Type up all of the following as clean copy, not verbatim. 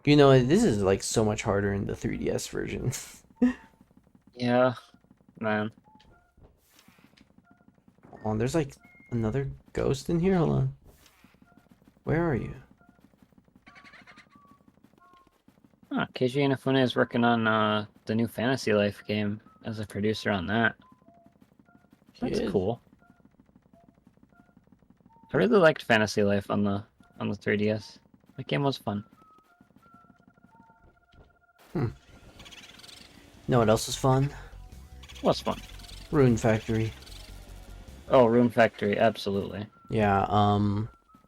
You know, this is like so much harder in the 3DS version. Yeah, man. Oh, there's like another ghost in here. Hold on. Where are you? Huh, Keiji Inafune is working on the new Fantasy Life game as a producer on that. That's Kid. cool. I really liked Fantasy Life on the 3DS. That game was fun. Hmm. Know what else is fun? It was fun. Rune Factory. Oh, Rune Factory, absolutely. Yeah.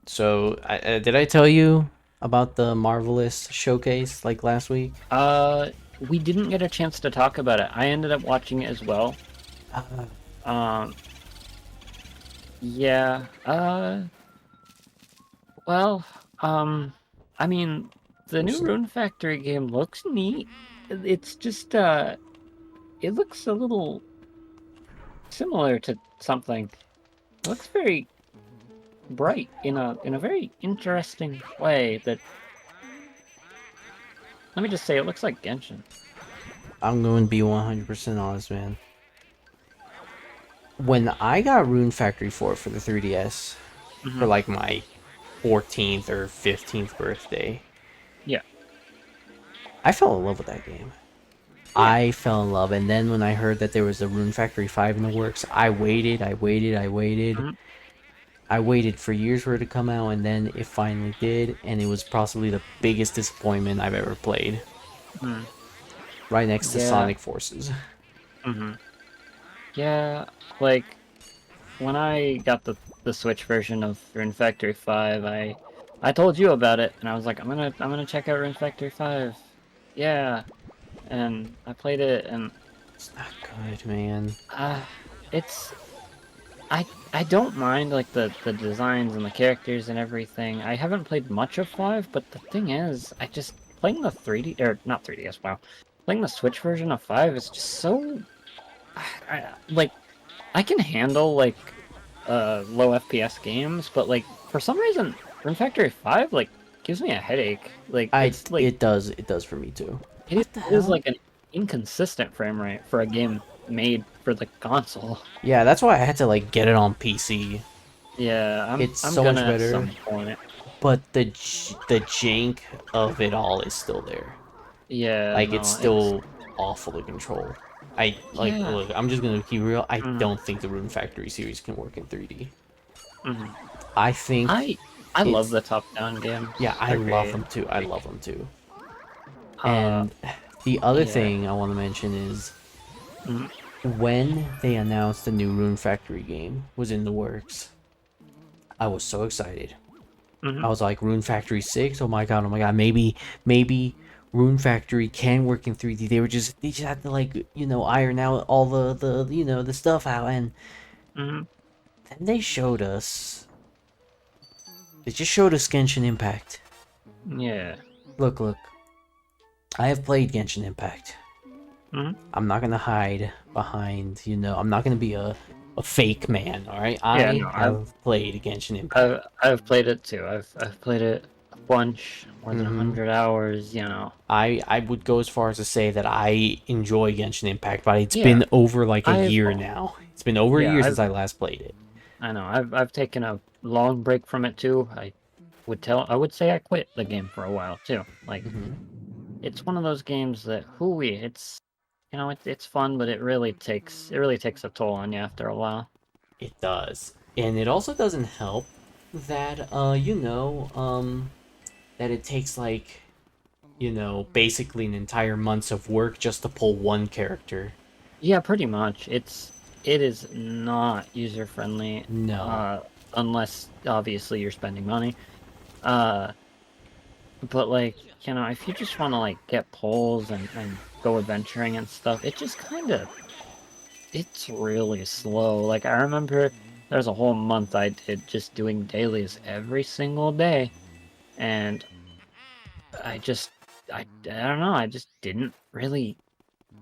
So, did I tell you about the Marvelous showcase like last week? Uh, we didn't get a chance to talk about it. I ended up watching it as well. Uh, Um, yeah. Well, um, I mean, the new there's Rune Factory game looks neat. It's just it looks a little similar to something. It looks very bright in a very interesting way that let me just say it looks like Genshin. I'm going to be 100% honest, man. When I got Rune Factory 4 for the 3DS for Hmm. like my 14th or 15th birthday, Yeah. I fell in love with that game. Yeah. I fell in love, and then when I heard that there was a Rune Factory 5 in the works, I waited, I waited, I waited. Hmm. I waited for years for it to come out, and then it finally did, and it was possibly the biggest disappointment I've ever played. Hmm. Right next to Yeah. Sonic Forces. Hmm. Yeah. Like when I got the Switch version of Rune Factory 5, I told you about it, and I was like, I'm gonna check out Rune Factory 5. Yeah, and I played it, and It's not good, man. uh, it's I don't mind like the designs and the characters and everything. I haven't played much of 5, but the thing is, I just playing the 3D or not 3DS, wow. Playing the Switch version of 5 is just so like I can handle like low FPS games, but like for some reason Rune Factory 5 like gives me a headache. Like it's like It does for me too. it What the is hell? like an inconsistent frame rate for a game made for the console. Yeah, that's why I had to like get it on PC. Yeah, It's I'm so much gonna at better, some point. but the jank of it all is still there. Yeah, Like it's no, it's still awful to control. I like yeah. look. I'm just gonna keep real. I Mm, don't think the Rune Factory series can work in 3D. mm. I think I love it's the top-down games. yeah. I They're love great. them too. I love them too. Uh, And the other yeah. thing I want to mention is Mm, when they announced the new Rune Factory game was in the works. I was so excited. mm, I was like, Rune Factory 6? Oh my god, oh my god. Maybe Rune Factory can work in 3D. They just had to like, iron out all the stuff out, and mm. then they just showed us Genshin Impact. Yeah. Look. I have played Genshin Impact. Mm. I'm not gonna hide behind, I'm not gonna be a fake man, alright? Yeah, I no, have played Genshin Impact. I've played it too. I've played it a bunch, more than Mm-hmm. 100 hours, you know. I would go as far as to say that I enjoy Genshin Impact, but it's Yeah, been over like a I've year now. It's been over a yeah, year since I last played it. I know. I've taken a long break from it too. I would say I quit the game for a while too. Like Hmm. it's one of those games that hooey, it's you know, it's fun, but it really takes a toll on you after a while. It does. And it also doesn't help that that it takes like, basically an entire month's of work just to pull one character. Yeah, pretty much. It is not user friendly, No. unless obviously you're spending money. Uh, but like, you know, if you just want to like get poles and go adventuring and stuff, it just kind of it's really slow. Like I remember there's a whole month I did just doing dailies every single day, and I just I don't know, I just didn't really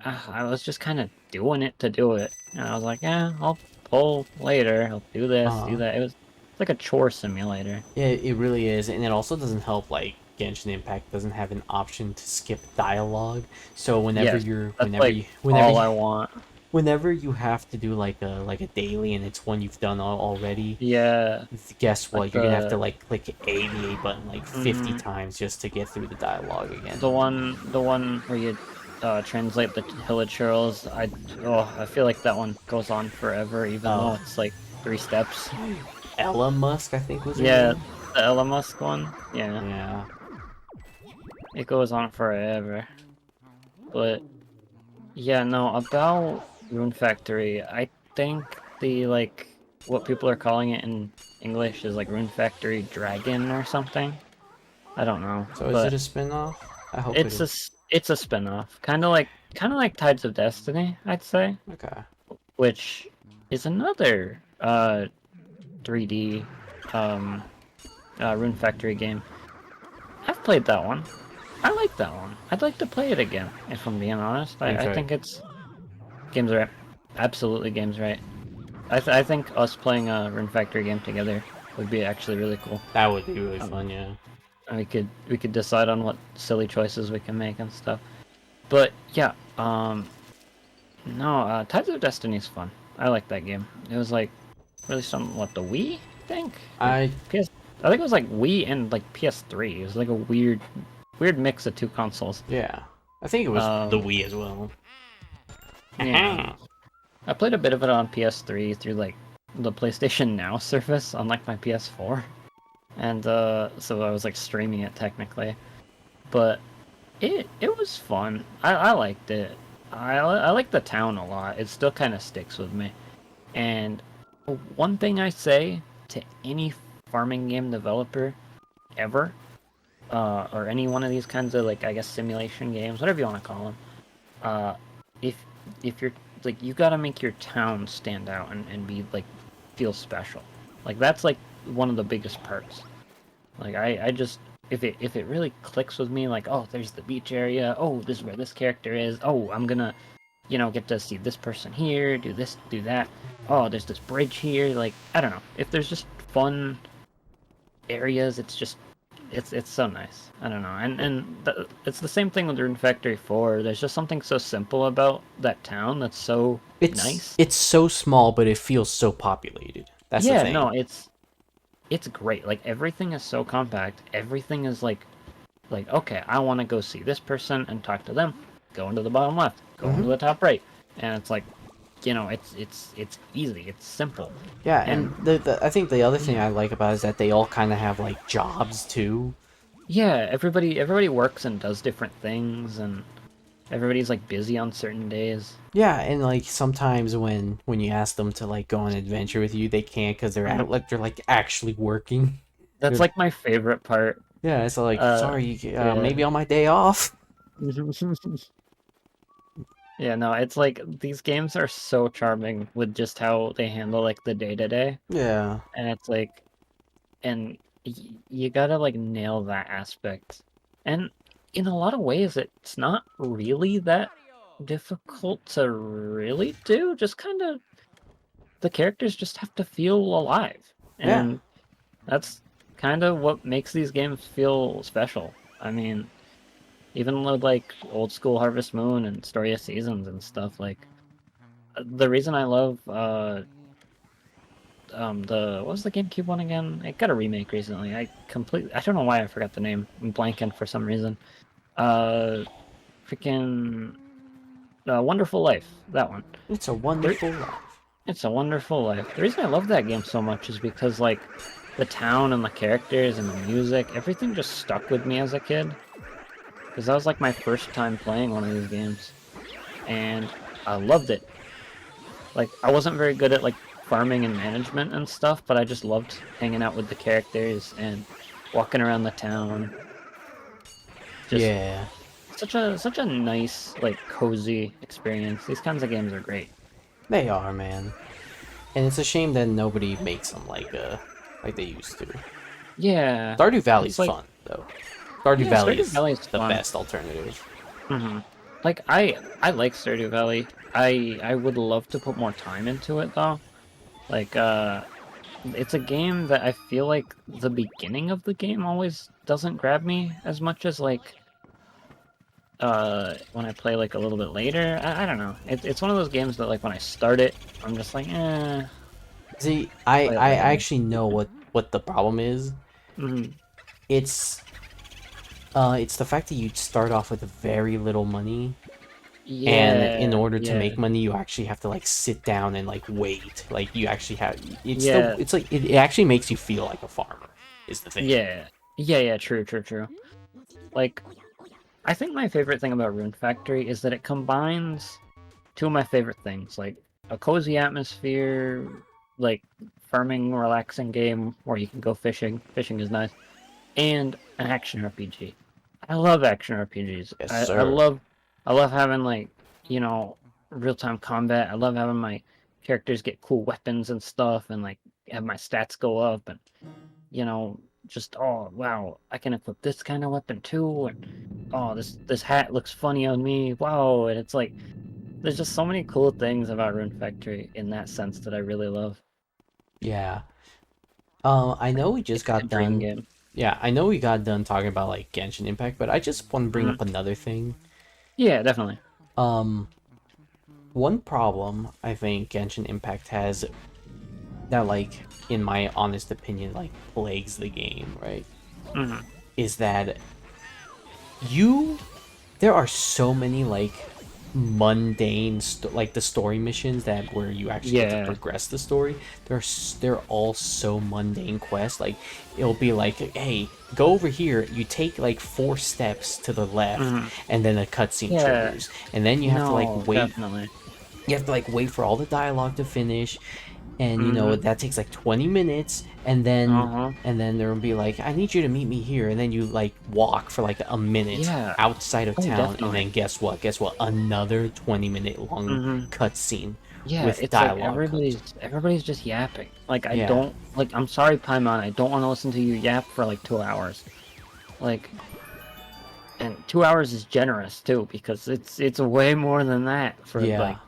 I was just kind of doing it to do it. And I was like, yeah, I'll pull later. I'll do this, do Uh that. It's like a chore simulator. yeah, it really is, and it also doesn't help like Genshin Impact doesn't have an option to skip dialogue. So Yes, that's like whenever all you I want. whenever you have to do like a daily and it's one you've done already, Yeah, guess like what? You're gonna have to the like click A button like 50 mhm, times just to get through the dialogue again. the one where you translate the hilichurls. I feel like that one goes on forever, even though Oh, it's like 3 steps. Ella Musk, I think was her Yeah, name. the Elon Musk one. Yeah, Yeah. it goes on forever. But yeah, no, about Rune Factory, I think the like what people are calling it in English is like Rune Factory Dragon or something. I don't know, So is it but a spin-off? I hope it is. it's a spin-off, kind of like Tides of Destiny, I'd say, Okay. which is another 3D um Rune Factory game. I've played that one. I like that one. I'd like to play it again, if I'm being honest. Game's I right. think it's game's right. Absolutely, game's right. I think us playing a Rune Factory game together would be actually really cool. That would be really Um, fun, yeah. and we could decide on what silly choices we can make and stuff. But yeah, no, Tides of Destiny is fun. I like that game. It was like released on what, the Wii, I think, or I PS. I think it was like Wii and like PS3. It was like a weird mix of two consoles. yeah. I think it was the Um, Wii as well. yeah, I played a bit of it on PS3 through like the PlayStation Now service on like my PS4, and so I was like streaming it technically. But it was fun. I liked it. I like the town a lot. It still kind of sticks with me. And one thing I say to any farming game developer ever, or any one of these kinds of like I guess simulation games, whatever you want to call them, uh, if you're like you got to make your town stand out and be like feel special. Like that's like one of the biggest parts. Like I just if it really clicks with me, like, oh, there's the beach area, oh, this is where this character is, oh, I'm gonna, get to see this person here, do this, do that. Oh, there's this bridge here. Like, I don't know. If there's just fun areas, it's so nice. I don't know. It's the same thing with Rune Factory 4. There's just something so simple about that town that's so nice. It's so small, but it feels so populated. That's the Yeah, thing. no, it's great. Like everything is so compact. Everything is like okay, I want to go see this person and talk to them. Go into the bottom left, go into Hmm. the top right, and it's like, it's easy, it's simple, Yeah, and and I think the other thing yeah, I like about it is that they all kind of have like jobs too. yeah. Everybody works and does different things, and everybody's like busy on certain days. Yeah, and like sometimes when you ask them to like go on an adventure with you, they can't because they're Mhm. out like they're like actually working. That's like my favorite part. Yeah, it's like Uh, sorry, yeah. maybe on my day off. Yeah, no, it's like these games are so charming with just how they handle like the day to day, Yeah, and it's like, and you gotta like nail that aspect. And in a lot of ways, it's not really that difficult to really do. Just kind of the characters just have to feel alive, yeah, and that's kind of what makes these games feel special. I mean, even with like old school Harvest Moon and Story of Seasons and stuff, like the reason I love the what was the GameCube one again? It got a remake recently. I don't know why I forgot the name. I'm blanking for some reason. Uh, freaking Wonderful Life. That one. it's a There, wonderful life. it's a Wonderful Life. The reason I love that game so much is because like the town and the characters and the music, everything just stuck with me as a kid. Because that was like my first time playing one of these games, and I loved it. Like I wasn't very good at like farming and management and stuff, but I just loved hanging out with the characters and walking around the town. Just Yeah, such a nice, like, cozy experience. These kinds of games are great. they are, man. And it's a shame that nobody makes them like they used to. Yeah, Stardew Valley's it's like, fun though. Stardew yeah, Valley Stardew is Valley is the fun. best alternative. Hmm. Like I like Stardew Valley. I would love to put more time into it though. Like it's a game that I feel like the beginning of the game always doesn't grab me as much as like when I play like a little bit later. I don't know. It's one of those games that like when I start it, I'm just like, See, play it I later. actually know what the problem is. Hmm. It's it's the fact that you start off with very little money, and in Yeah, order to yeah, make money, you actually have to like sit down and like wait. Like you actually have yeah, it's like it actually makes you feel like a farmer is the thing. yeah, yeah. True, true, true. Like, I think my favorite thing about Rune Factory is that it combines two of my favorite things, like a cozy atmosphere, like farming, relaxing game where you can go fishing. Fishing is nice, and an action RPG. I love action RPGs. Yes, I sir. love having like, you know, real time combat. I love having my characters get cool weapons and stuff, and like have my stats go up, and you know, just oh wow, I can equip this kind of weapon too, and oh this hat looks funny on me. Wow, and it's like there's just so many cool things about Rune Factory in that sense that I really love. Yeah. I know we just It's like a got dream done. game. Yeah, I know we got done talking about like Genshin Impact, but I just want to bring Hmm. up another thing. Yeah, definitely. Um, one problem I think Genshin Impact has that like in my honest opinion like plagues the game, right? Hmm. Is that you there are so many like mundane like the story missions that where you actually get to Yeah. progress the story. They're all so mundane quests. Like it'll be like, hey, go over here, you take like 4 steps to the left, Hmm. and then a cutscene Yeah. triggers, and then you have to like No, wait, definitely. for all the dialogue to finish, and Hmm. that takes like 20 minutes, and then Uh-huh. there'll be like, I need you to meet me here, and then you like walk for like a minute Yeah. outside of Oh, town, and definitely. then guess what, another 20-minute long Hmm. cutscene Yeah, with it's like dialogue comes. everybody's just yapping. Like I Yeah, don't like I'm sorry, Paimon, I don't want to listen to you yap for like 2 hours. Like and 2 hours is generous too, because it's way more than that for yeah. like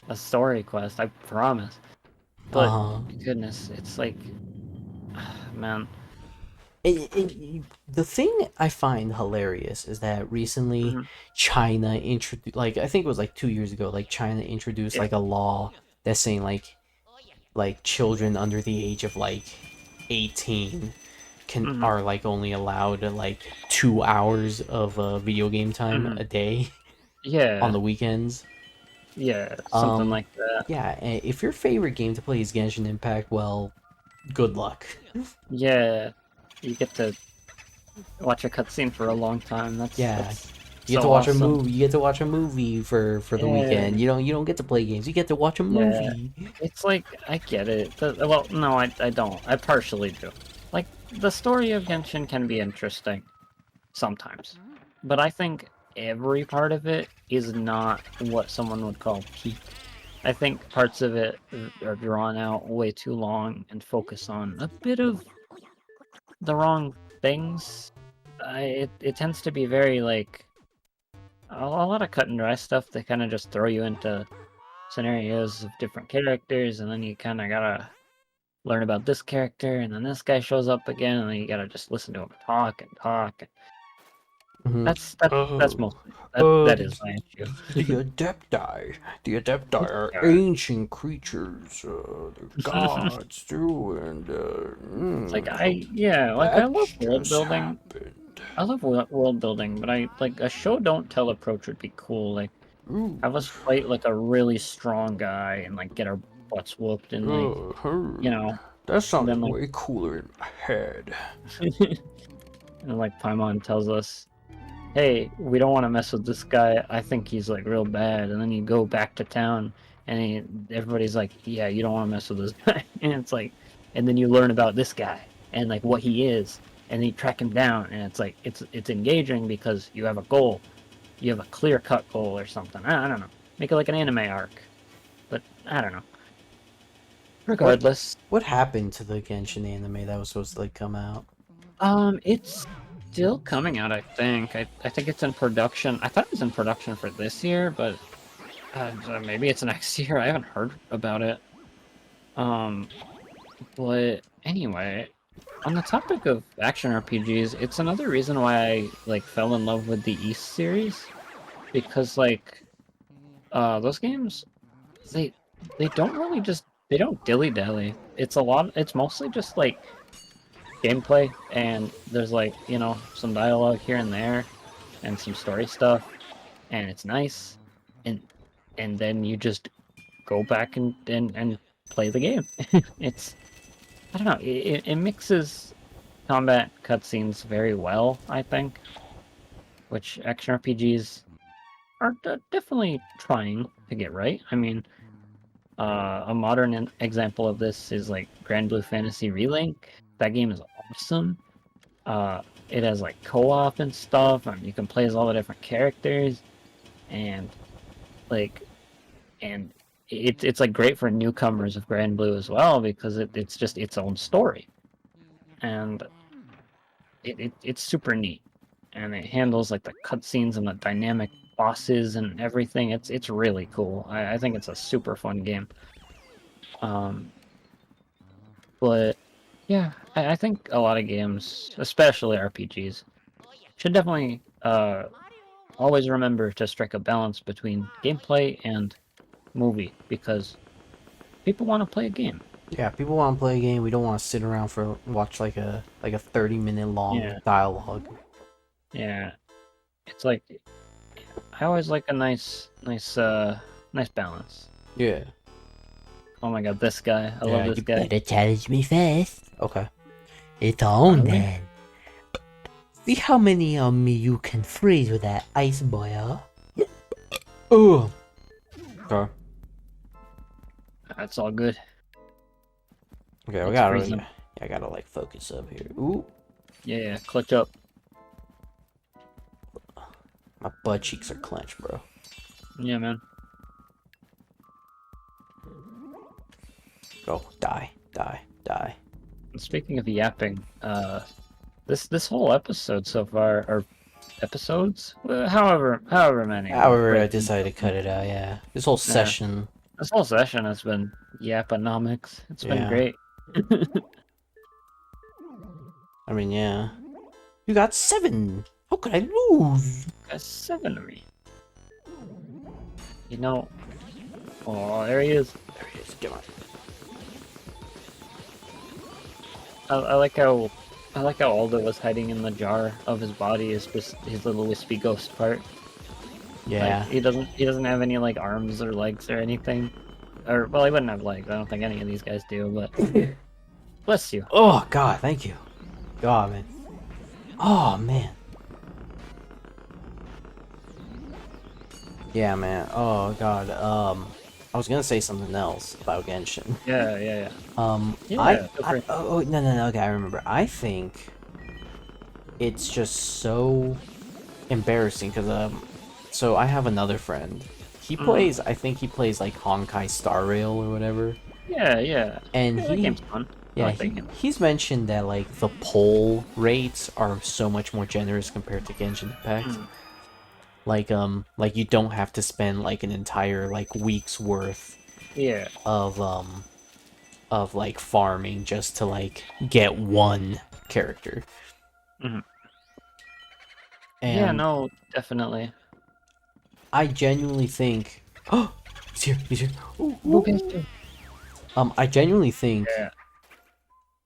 a story quest, I promise. But uh goodness, it's like man. the thing I find hilarious is that recently Hmm. China introduced, like I think it was like 2 years ago, like China introduced Yeah. like a law that's saying like children under the age of like 18 can Hmm. are like only allowed like 2 hours of video game time Hmm. a day on Yeah. the weekends. Yeah, something Um, like that. yeah, if your favorite game to play is Genshin Impact, well, good luck. Yeah. You get to watch a cutscene for a long time. Yeah, That's you get so to watch a awesome. movie. You get to watch a movie for the Yeah, weekend. You don't get to play games. You get to watch a yeah. movie. It's like I get it. Well, no, I don't. I partially do. Like the story of Genshin can be interesting sometimes, but I think every part of it is not what someone would call peak. I think parts of it are drawn out way too long and focus on a bit of the wrong things. It tends to be very like a lot of cut and dry stuff. They kind of just throw you into scenarios of different characters, and then you kind of gotta learn about this character, and then this guy shows up again, and then you gotta just listen to him talk and talk. Mhm. That's Oh, mostly that is the, my issue. the Adepti. The Adepti This are guy. ancient creatures. They're gods too, and It's like I that love world just building. happened. I love world building, but I like a show don't tell approach would be cool. Like Ooh, have us fight like a really strong guy and like get our butts whooped and like you heard. know That then sounded like way cooler in my head. and like Paimon tells us, "Hey, we don't want to mess with this guy. I think he's like real bad." And then you go back to town, and everybody's like, "Yeah, you don't want to mess with this guy." And it's like, and then you learn about this guy and like what he is, and you track him down, and it's like it's engaging because you have a goal, you have a clear cut goal or something. I don't know. Make it like an anime arc, but I don't know. What Regardless, what happened to the Genshin anime that was supposed to like come out? it's still coming out. I think. I think it's in production. I thought it was in production for this year, but maybe it's next year. I haven't heard about it. Um, but Anyway, on the topic of action RPGs, it's another reason why I like fell in love with the East series because like those games they they don't really just they don't dilly-dally. It's mostly just like gameplay and there's like, some dialogue here and there and some story stuff and it's nice and then you just go back and play the game. It's I don't know, it mixes combat cutscenes very well, I think, which action RPGs are definitely trying to get right. I mean, a modern example of this is like Grand Blue Fantasy Relink. That game is awesome. It has like co-op and stuff, and you can play as all the different characters, and like, and it's like great for newcomers of Grand Blue as well because it's just its own story, and it's super neat, and it handles like the cutscenes and the dynamic bosses and everything. It's really cool. I think it's a super fun game. Um, but yeah, I think a lot of games, especially RPGs, should definitely always remember to strike a balance between gameplay and movie because people want to play a game. Yeah, people want to play a game. We don't want to sit around for watch like a 30-minute long Yeah, dialogue. yeah. It's like I always like a nice balance. Yeah. Oh my god, this guy. I love this You guy. better challenge me fast. Okay. It's on Finally. then. See how many of me you can freeze with that ice boy. Oh. Okay. That's all good. Okay, Let's freeze him. I gotta like focus up here. Ooh. Yeah, clutch up. My butt cheeks are clenched, bro. Yeah, man. Go. Die. Die. Die. Speaking of yapping, this whole episode so far, or episodes, however many. However, I decided to cut it out, yeah. This whole session. This whole session has been yaponomics. It's been Yeah. great. I mean, yeah. You got 7. How could I lose? Got 7 of me. Oh, there he is. There he is. Come on. I like how Aldo was hiding in the jar of his body. Is just his little wispy ghost part. Yeah. Like, he doesn't have any like arms or legs or anything. Or well, he wouldn't have legs. I don't think any of these guys do. But bless you. Oh God, thank you. God, man. Oh man. Yeah, man. Oh God. I was gonna say something else about Genshin. Yeah. Yeah. No. Okay, I remember. I think it's just so embarrassing because so I have another friend. He plays. I think he plays like Honkai Star Rail or whatever. Yeah. And that game's fun. I yeah, like that game. he's mentioned that like the poll rates are so much more generous compared to Genshin Impact. Like you don't have to spend like an entire like week's worth Yeah. of like farming just to like get one character. Mhm. And Yeah. No. Definitely. I genuinely think oh he's here. Ooh, Okay. I genuinely think Yeah.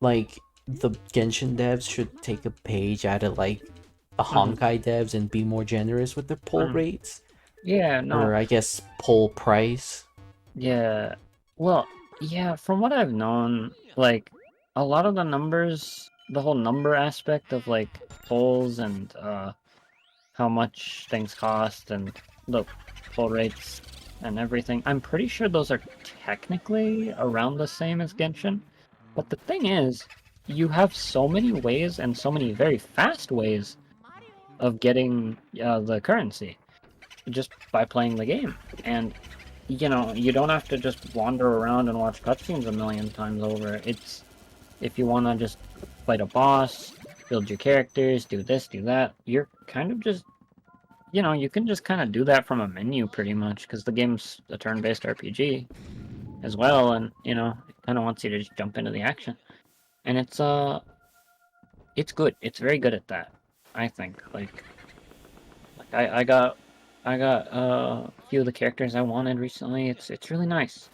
like the Genshin devs should take a page out of like the Mhm. Honkai devs and be more generous with their poll Mhm. rates. Yeah. No. Or I guess poll price. Yeah. Well, yeah, from what I've known, like a lot of the numbers, the whole number aspect of like polls and how much things cost and the poll rates and everything, I'm pretty sure those are technically around the same as Genshin. But the thing is, you have so many ways and so many very fast ways of getting the currency just by playing the game. And you don't have to just wander around and watch cutscenes a million times over. It's if you want to just fight a boss, build your characters, do this, do that, you're kind of just, you can just kind of do that from a menu pretty much because the game's a turn-based RPG as well, and, it kind of wants you to just jump into the action. And it's good. It's very good at that, I think. Like I got a few of the characters I wanted recently. It's really nice.